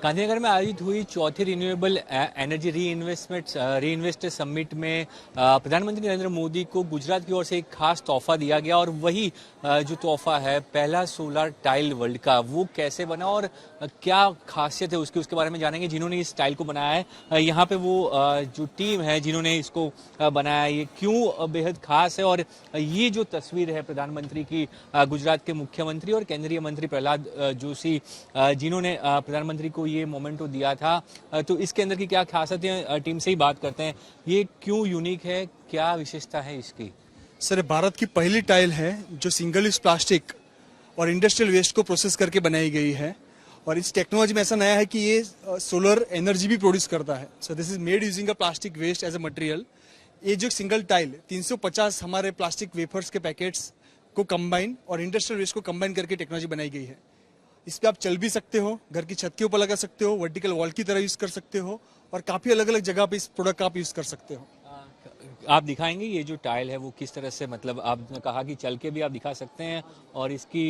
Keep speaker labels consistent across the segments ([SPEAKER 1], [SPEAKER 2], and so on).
[SPEAKER 1] गांधीनगर में आयोजित हुई चौथी रिन्यूएबल एनर्जी री इन्वेस्ट समिट में प्रधानमंत्री नरेंद्र मोदी को गुजरात की ओर से एक खास तोहफा दिया गया और वही जो तोहफा है पहला सोलर टाइल वर्ल्ड का, वो कैसे बना और क्या खासियत है उसके बारे में जानेंगे। जिन्होंने इस टाइल को बनाया है यहाँ पे वो जो टीम है जिन्होंने इसको बनाया, ये क्यों बेहद खास है और ये जो तस्वीर है प्रधानमंत्री की, गुजरात के मुख्यमंत्री और केंद्रीय मंत्री प्रहलाद जोशी जिन्होंने प्रधानमंत्री को ये मोमेंटो दिया था, तो इसके अंदर की क्या खासियत है टीम से ही बात करते हैं। ये क्यों यूनिक है, क्या विशेषता है इसकी?
[SPEAKER 2] सर, भारत की पहली टाइल है जो सिंगल यूज प्लास्टिक और इंडस्ट्रियल वेस्ट को प्रोसेस करके बनाई गई है और इस टेक्नोलॉजी में ऐसा नया है कि ये सोलर एनर्जी भी प्रोड्यूस करता है। So this is made using a plastic waste as a material. ये जो सिंगल टाइल 350 हमारे प्लास्टिक वेफर्स के पैकेट्स को कंबाइन और इंडस्ट्रियल वेस्ट को कंबाइन करके टेक्नोलॉजी बनाई गई है। इस पे आप चल भी सकते हो, घर की छत के ऊपर लगा सकते हो, वर्टिकल वॉल की तरह यूज कर सकते हो और काफी अलग अलग जगह पे इस प्रोडक्ट का आप यूज कर सकते हो।
[SPEAKER 1] आप दिखाएंगे ये जो टाइल है वो किस तरह से, मतलब आपने कहा कि चल के भी आप दिखा सकते हैं और इसकी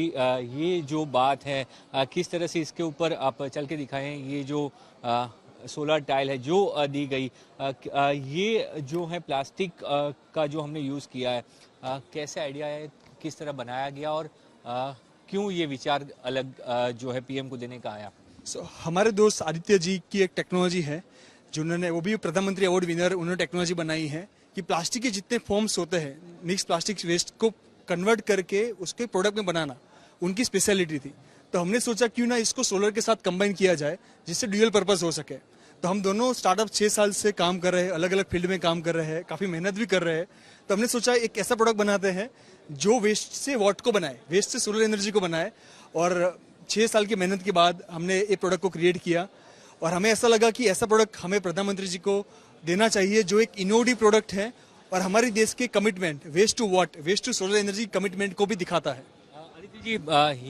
[SPEAKER 1] ये जो बात है किस तरह से इसके ऊपर आप चल के दिखाएं। ये जो सोलर टाइल है जो दी गई, ये जो है प्लास्टिक का जो हमने यूज़ किया है, कैसे आइडिया है, किस तरह बनाया गया और क्यों ये विचार अलग जो है पीएम को देने का आया?
[SPEAKER 2] हमारे दोस्त आदित्य जी की एक टेक्नोलॉजी है जिन्होंने, वो भी प्रधानमंत्री अवार्ड विनर, उन्होंने टेक्नोलॉजी बनाई है कि प्लास्टिक के जितने फॉर्म्स होते हैं मिक्स प्लास्टिक वेस्ट को कन्वर्ट करके उसके प्रोडक्ट में बनाना उनकी स्पेशलिटी थी। तो हमने सोचा क्यों ना इसको सोलर के साथ कंबाइन किया जाए जिससे ड्यूअल पर्पस हो सके। तो हम दोनों स्टार्टअप 6 साल से काम कर रहे हैं, अलग अलग फील्ड में काम कर रहे हैं, काफी मेहनत भी कर रहे हैं। तो हमने सोचा एक ऐसा प्रोडक्ट बनाते हैं जो वेस्ट से वॉट को बनाए, वेस्ट से सोलर एनर्जी को बनाए और 6 साल की मेहनत के बाद हमने ये प्रोडक्ट को क्रिएट किया और हमें ऐसा लगा कि ऐसा प्रोडक्ट हमें प्रधानमंत्री जी को देना चाहिए जो एक इनोवेटिव प्रोडक्ट है और हमारे देश के commitment waste to watt, waste to solar energy commitment को भी दिखाता है।
[SPEAKER 1] आदित्य जी,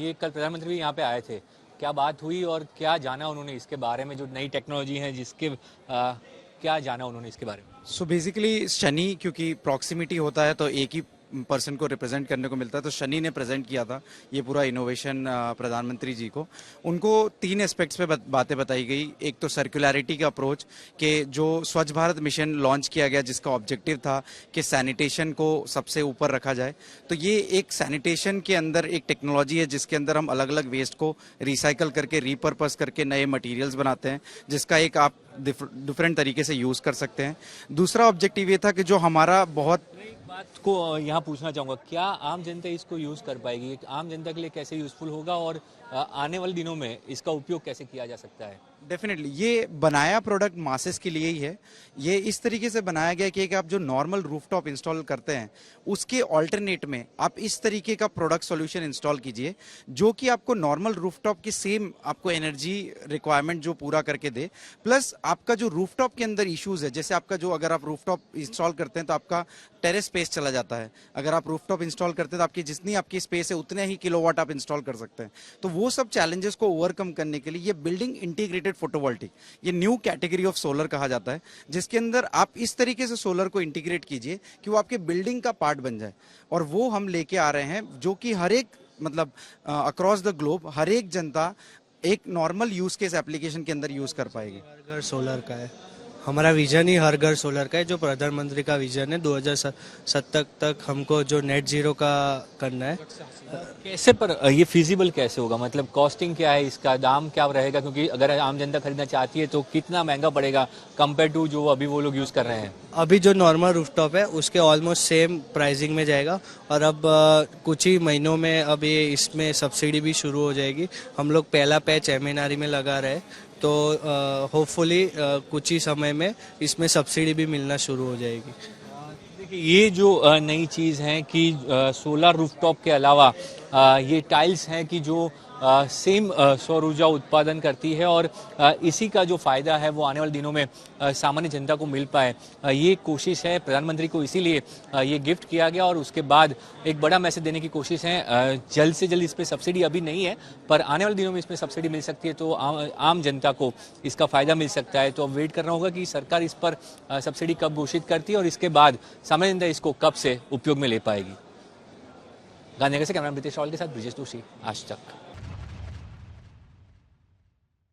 [SPEAKER 1] ये कल प्रधानमंत्री भी यहाँ पे आए थे, क्या बात हुई और क्या जाना उन्होंने इसके बारे में, जो नई टेक्नोलॉजी है जिसके क्या जाना उन्होंने इसके बारे में?
[SPEAKER 3] सो बेसिकली शनि, क्योंकि प्रॉक्सिमिटी होता है तो एक ही पर्सन को रिप्रेजेंट करने को मिलता है, तो शनि ने प्रेजेंट किया था ये पूरा इनोवेशन प्रधानमंत्री जी को। उनको 3 एस्पेक्ट्स पे बातें बताई गई। एक तो सर्कुलरिटी का अप्रोच के जो स्वच्छ भारत मिशन लॉन्च किया गया जिसका ऑब्जेक्टिव था कि सैनिटेशन को सबसे ऊपर रखा जाए, तो ये एक सैनिटेशन के अंदर एक टेक्नोलॉजी है जिसके अंदर हम अलग अलग वेस्ट को रिसाइकल करके रिपर्पस करके नए मटीरियल्स बनाते हैं जिसका एक आप डिफरेंट तरीके से यूज कर सकते हैं। दूसरा ऑब्जेक्टिव ये था कि जो हमारा बहुत
[SPEAKER 1] बात को यहाँ पूछना चाहूँगा, क्या आम जनता इसको यूज़ कर पाएगी? आम जनता के लिए कैसे यूज़फुल होगा और आने वाले दिनों में इसका उपयोग कैसे किया जा सकता है?
[SPEAKER 3] डेफिनेटली ये बनाया प्रोडक्ट मासेस के लिए ही है। ये इस तरीके से बनाया गया कि आप जो नॉर्मल रूफटॉप इंस्टॉल करते हैं उसके ऑल्टरनेट में आप इस तरीके का प्रोडक्ट सॉल्यूशन इंस्टॉल कीजिए जो कि आपको नॉर्मल रूफटॉप की सेम आपको एनर्जी रिक्वायरमेंट जो पूरा करके दे, प्लस आपका जो रूफटॉप के अंदर इश्यूज है, जैसे आपका जो, अगर आप रूफटॉप इंस्टॉल करते हैं तो आपका टेरेस स्पेस चला जाता है, अगर आप रूफटॉप इंस्टॉल करते हैं तो आपकी जितनी आपकी स्पेस है उतने ही किलोवाट आप इंस्टॉल कर सकते हैं। तो वो सब चैलेंजेस को ओवरकम करने के लिए ये बिल्डिंग इंटीग्रेटेड फोटोवोल्टिक, ये न्यू कैटेगरी ऑफ सोलर कहा जाता है, जिसके अंदर आप इस तरीके से सोलर को इंटीग्रेट कीजिए कि वो आपके बिल्डिंग का पार्ट बन जाए। और वो हम लेके आ रहे हैं जो कि हर एक, मतलब अक्रॉस द ग्लोब हर एक जनता एक नॉर्मल यूज केस एप्लीकेशन के अंदर यूज कर पाएगी।
[SPEAKER 4] हर घर सोलर का है हमारा विजन, ही हर घर सोलर का है, जो प्रधानमंत्री का विजन है 2070 तक हमको जो नेट जीरो का करना है।
[SPEAKER 1] कैसे पर ये फिजिबल कैसे होगा, मतलब कॉस्टिंग क्या है, इसका दाम क्या रहेगा? क्योंकि अगर आम जनता खरीदना चाहती है तो कितना महंगा पड़ेगा कंपेयर टू जो अभी वो लोग यूज कर रहे हैं?
[SPEAKER 4] अभी जो नॉर्मल रूफटॉप है उसके ऑलमोस्ट सेम प्राइसिंग में जाएगा और अब कुछ ही महीनों में अब ये इसमें सब्सिडी भी शुरू हो जाएगी। हम लोग पहला पैच MNRE में लगा रहे हैं, तो होपफुली कुछ ही समय में इसमें सब्सिडी भी मिलना शुरू हो जाएगी।
[SPEAKER 1] देखिए, ये जो नई चीज़ है कि सोलर रूफटॉप के अलावा ये टाइल्स हैं कि जो सेम सौर ऊर्जा उत्पादन करती है और इसी का जो फ़ायदा है वो आने वाले दिनों में सामान्य जनता को मिल पाए, ये कोशिश है प्रधानमंत्री को, इसीलिए ये गिफ्ट किया गया। और उसके बाद एक बड़ा मैसेज देने की कोशिश है, जल्द से जल्द इस पर सब्सिडी अभी नहीं है पर आने वाले दिनों में इसमें सब्सिडी मिल सकती है, तो आम जनता को इसका फ़ायदा मिल सकता है। तो अब वेट करना होगा कि सरकार इस पर सब्सिडी कब घोषित करती है और इसके बाद सामान्य जनता इसको कब से उपयोग में ले पाएगी। गांधीनगर से कैमरा प्रीतेश रावल के साथ ब्रिजेश जोशी, आज तक।